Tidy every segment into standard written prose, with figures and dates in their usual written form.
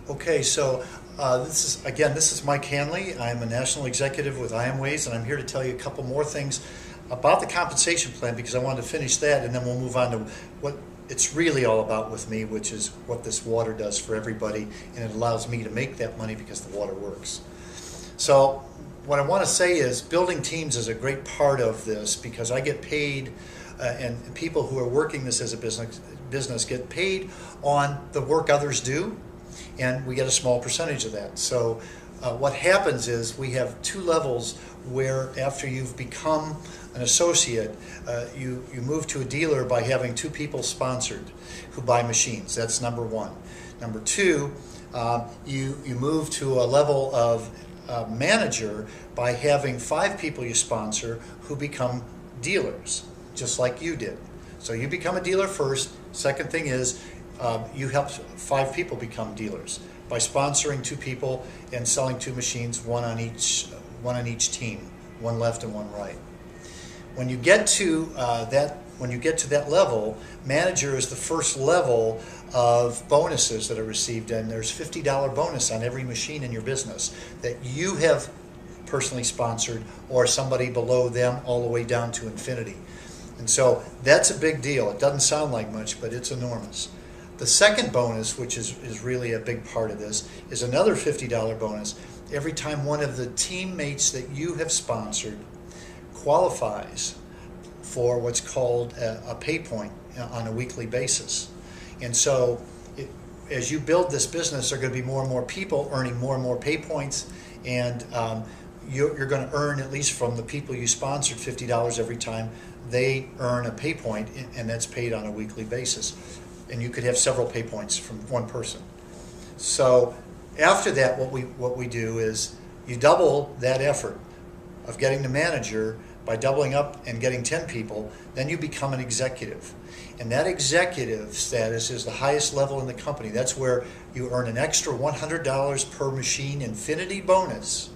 Okay, so this is Mike Hanley. I'm a national executive with IonWays, and I'm here to tell you a couple more things about the compensation plan because I wanted to finish that, and then we'll move on to what it's really all about with me, which is what this water does for everybody, and it allows me to make that money because the water works. So what I want to say is building teams is a great part of this because I get paid, and people who are working this as a business get paid on the work others do, and we get a small percentage of that. So what happens is we have two levels where after you've become an associate, you move to a dealer by having two people sponsored who buy machines. That's number one. Number two, you move to a level of manager by having five people you sponsor who become dealers, just like you did. So you become a dealer first. Second thing is you help five people become dealers by sponsoring two people and selling two machines, one on each team, one left and one right. When you get to that level, manager is the first level of bonuses that are received, and there's $50 bonus on every machine in your business that you have personally sponsored or somebody below them all the way down to infinity. And so that's a big deal. It doesn't sound like much, but it's enormous. The second bonus, which is really a big part of this, is another $50 bonus every time one of the teammates that you have sponsored qualifies for what's called a pay point on a weekly basis. And so as you build this business, there are going to be more and more people earning more and more pay points, and you're going to earn, at least from the people you sponsored, $50 every time they earn a pay point, and that's paid on a weekly basis. And you could have several pay points from one person. So after that, what we do is you double that effort of getting the manager by doubling up and getting 10 people, then you become an executive. And that executive status is the highest level in the company. That's where you earn an extra $100 per machine infinity bonus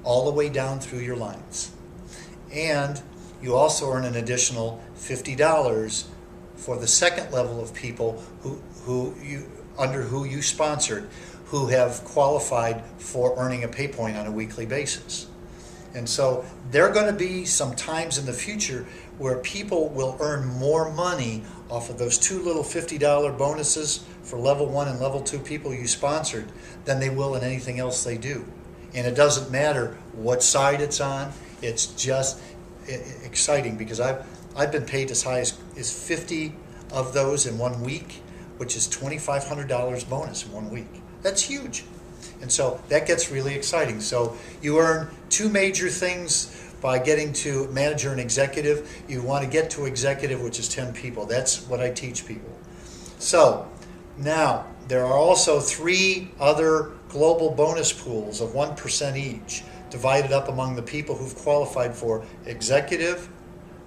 all the way down through your lines. And you also earn an additional $50 for the second level of people who you sponsored, who have qualified for earning a pay point on a weekly basis. And so there are going to be some times in the future where people will earn more money off of those two little $50 bonuses for level 1 and level 2 people you sponsored than they will in anything else they do. And it doesn't matter what side it's on. It's just exciting because I've been paid as high as 50 of those in 1 week, which is $2,500 bonus in 1 week. That's huge. And so that gets really exciting. So you earn two major things by getting to manager and executive. You want to get to executive, which is 10 people. That's what I teach people. So now there are also 3 other global bonus pools of 1% each, divided up among the people who've qualified for executive,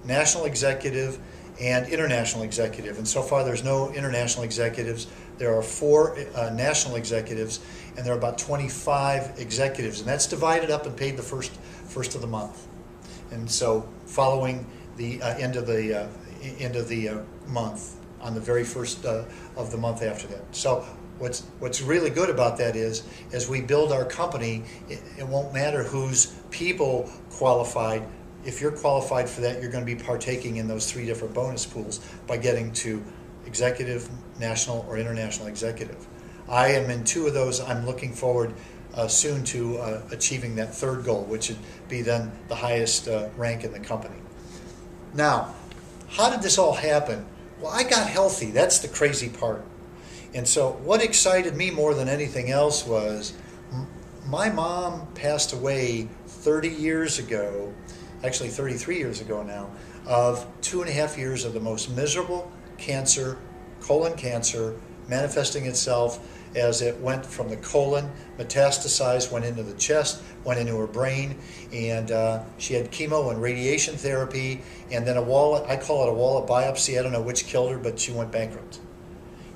national executive, and international executive. And so far there's no international executives. There are 4 national executives, and there are about 25 executives, and that's divided up and paid the first of the month. And so following the end of the month, on the very first of the month after that. So what's really good about that is, as we build our company, it won't matter whose people qualified. If you're qualified for that, you're going to be partaking in those 3 different bonus pools by getting to executive, national, or international executive. I am in 2 of those. I'm looking forward soon to achieving that 3rd goal, which would be then the highest rank in the company. Now, how did this all happen? Well, I got healthy. That's the crazy part. And so what excited me more than anything else was my mom passed away 30 years ago, actually 33 years ago now, of 2.5 years of the most miserable cancer, colon cancer, manifesting itself as it went from the colon, metastasized, went into the chest, went into her brain, and she had chemo and radiation therapy, and then I call it a wallet biopsy. I don't know which killed her, but she went bankrupt.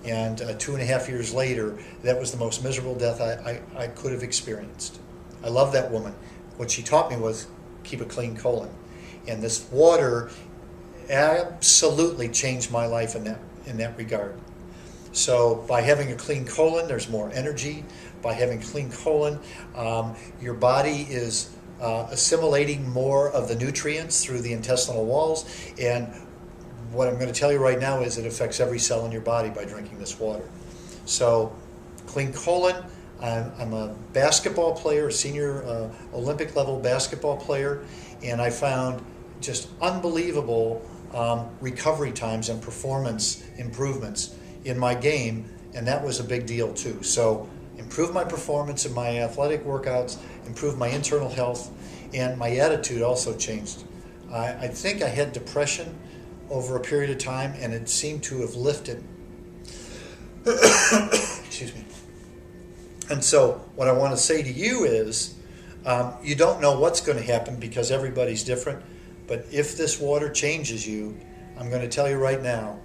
And 2.5 years later, that was the most miserable death I could have experienced. I love that woman. What she taught me was keep a clean colon. And this water absolutely changed my life in that regard. So by having a clean colon, there's more energy. By having clean colon, your body is assimilating more of the nutrients through the intestinal walls. And what I'm going to tell you right now is it affects every cell in your body by drinking this water. So clean colon. I'm a basketball player, a senior Olympic level basketball player, and I found just unbelievable recovery times and performance improvements in my game, and that was a big deal too. So improve my performance in my athletic workouts, improve my internal health, and my attitude also changed. I think I had depression over a period of time, and it seemed to have lifted. Excuse me. And so what I want to say to you is, you don't know what's going to happen because everybody's different, but if this water changes you, I'm going to tell you right now,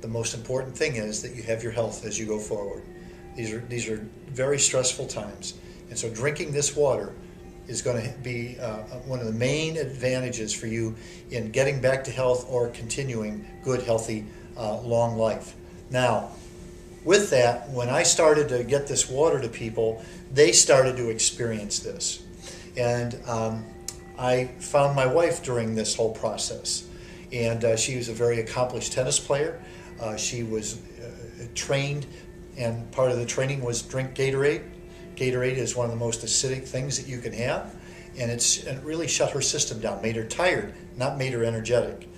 the most important thing is that you have your health as you go forward. These are very stressful times, and so drinking this water is going to be one of the main advantages for you in getting back to health or continuing good, healthy, long life. Now, with that, when I started to get this water to people, they started to experience this. And I found my wife during this whole process. And she was a very accomplished tennis player. She was trained, and part of the training was drink Gatorade. Gatorade is one of the most acidic things that you can have. And it really shut her system down, made her tired, not made her energetic.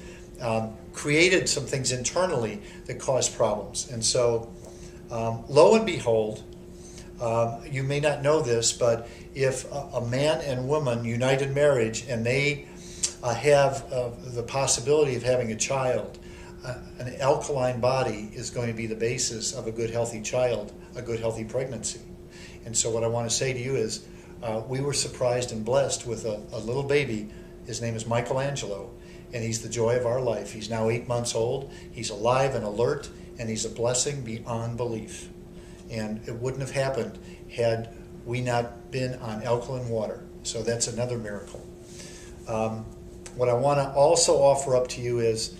Created some things internally that caused problems. And so, lo and behold, you may not know this, but if a man and woman unite in marriage and they have the possibility of having a child, an alkaline body is going to be the basis of a good, healthy child, a good, healthy pregnancy. And so what I want to say to you is, we were surprised and blessed with a little baby. His name is Michelangelo, and he's the joy of our life. He's now 8 months old. He's alive and alert, and he's a blessing beyond belief. And it wouldn't have happened had we not been on alkaline water. So that's another miracle. What I want to also offer up to you is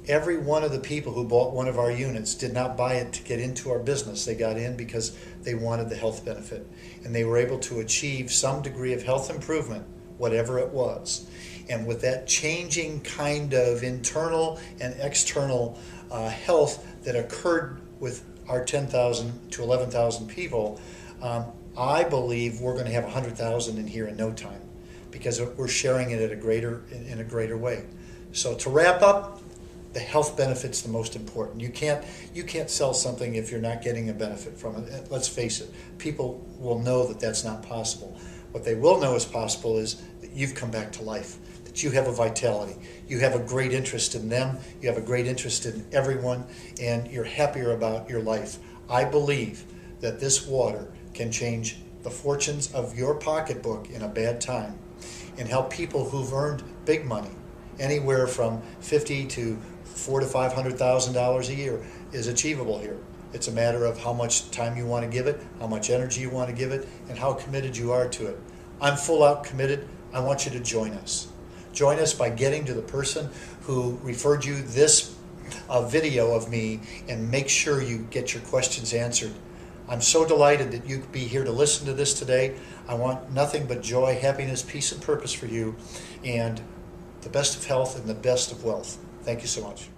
every one of the people who bought one of our units did not buy it to get into our business. They got in because they wanted the health benefit. And they were able to achieve some degree of health improvement, whatever it was. And with that changing kind of internal and external health that occurred with our 10,000 to 11,000 people, I believe we're going to have 100,000 in here in no time because we're sharing it in a greater way. So to wrap up, the health benefit's the most important. You can't sell something if you're not getting a benefit from it. Let's face it, people will know that that's not possible. What they will know is possible is that you've come back to life, that you have a vitality, you have a great interest in them, you have a great interest in everyone, and you're happier about your life. I believe that this water can change the fortunes of your pocketbook in a bad time and help people who've earned big money, anywhere from $50,000 to $400,000 to $500,000 a year is achievable here. It's a matter of how much time you want to give it, how much energy you want to give it, and how committed you are to it. I'm full out committed. I want you to join us. Join us by getting to the person who referred you this video of me and make sure you get your questions answered. I'm so delighted that you could be here to listen to this today. I want nothing but joy, happiness, peace, and purpose for you, and the best of health and the best of wealth. Thank you so much.